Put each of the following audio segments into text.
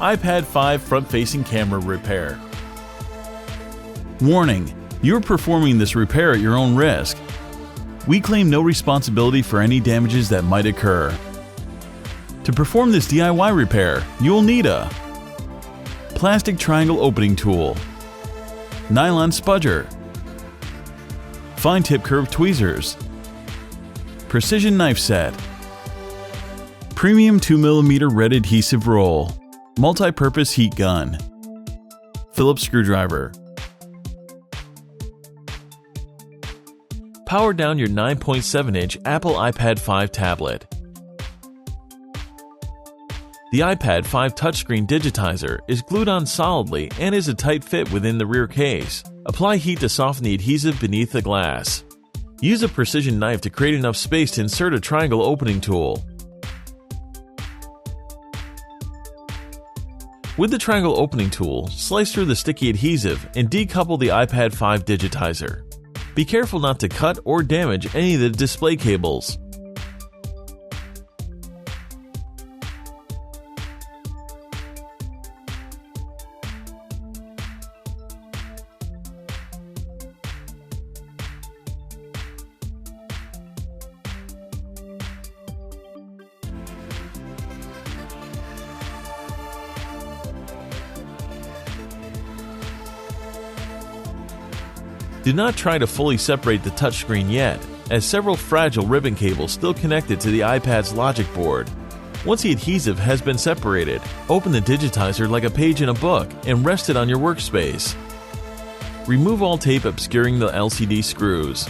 iPad 5 front-facing camera repair. Warning: you're performing this repair at your own risk. We claim no responsibility for any damages that might occur. To perform this DIY repair, you'll need a plastic triangle opening tool, nylon spudger, fine tip curved tweezers, precision knife set, premium 2mm red adhesive roll, multi-purpose heat gun, Phillips screwdriver. Power down your 9.7-inch Apple iPad 5 tablet. The iPad 5 touchscreen digitizer is glued on solidly and is a tight fit within the rear case. Apply heat to soften the adhesive beneath the glass. Use a precision knife to create enough space to insert a triangle opening tool. With the triangle opening tool, slice through the sticky adhesive and decouple the iPad 5 digitizer. Be careful not to cut or damage any of the display cables. Do not try to fully separate the touchscreen yet, as several fragile ribbon cables still connect it to the iPad's logic board. Once the adhesive has been separated, open the digitizer like a page in a book and rest it on your workspace. Remove all tape obscuring the LCD screws.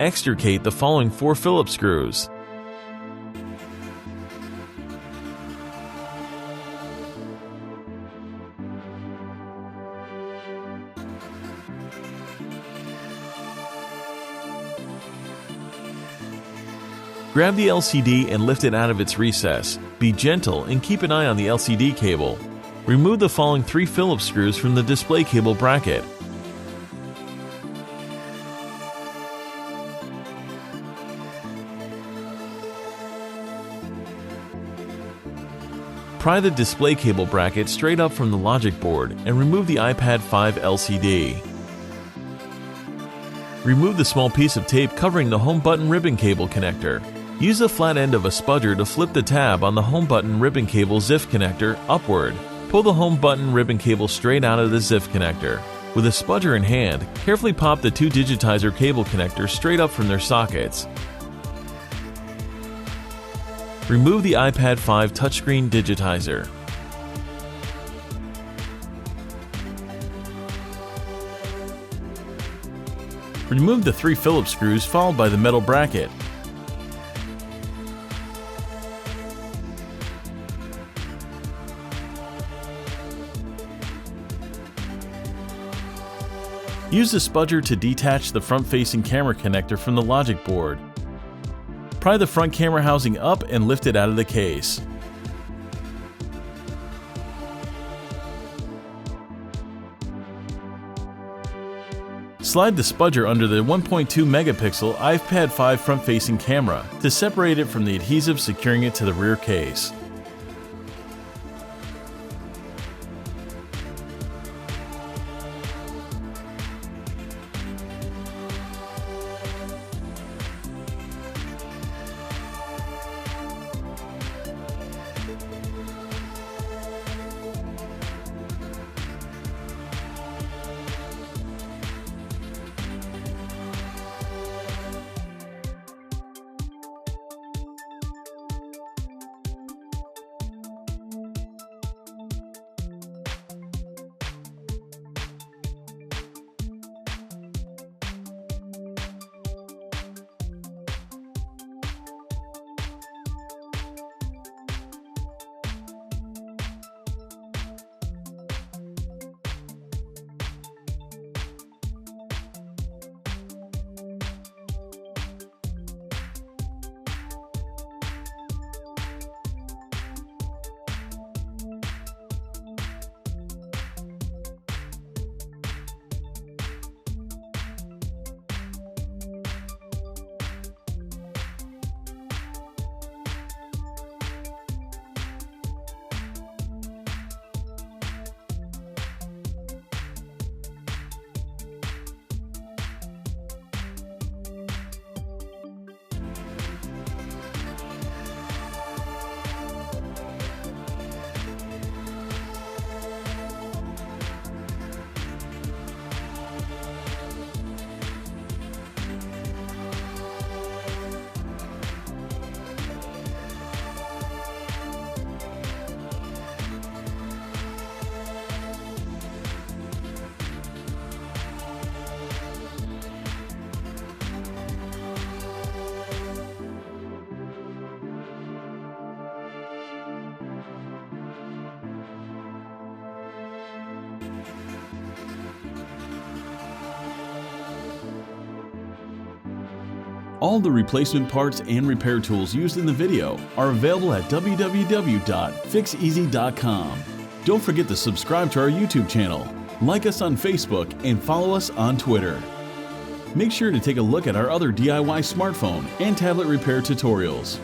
Extricate the following 4 Phillips screws. Grab the LCD and lift it out of its recess. Be gentle and keep an eye on the LCD cable. Remove the following 3 Phillips screws from the display cable bracket. Pry the display cable bracket straight up from the logic board and remove the iPad 5 LCD. Remove the small piece of tape covering the home button ribbon cable connector. Use the flat end of a spudger to flip the tab on the home button ribbon cable ZIF connector upward. Pull the home button ribbon cable straight out of the ZIF connector. With a spudger in hand, carefully pop the 2 digitizer cable connectors straight up from their sockets. Remove the iPad 5 touchscreen digitizer. Remove the 3 Phillips screws followed by the metal bracket. Use the spudger to detach the front-facing camera connector from the logic board. Pry the front camera housing up and lift it out of the case. Slide the spudger under the 1.2 megapixel iPad 5 front-facing camera to separate it from the adhesive securing it to the rear case. All the replacement parts and repair tools used in the video are available at www.Fixez.com. Don't forget to subscribe to our YouTube channel, like us on Facebook, and follow us on Twitter. Make sure to take a look at our other DIY smartphone and tablet repair tutorials.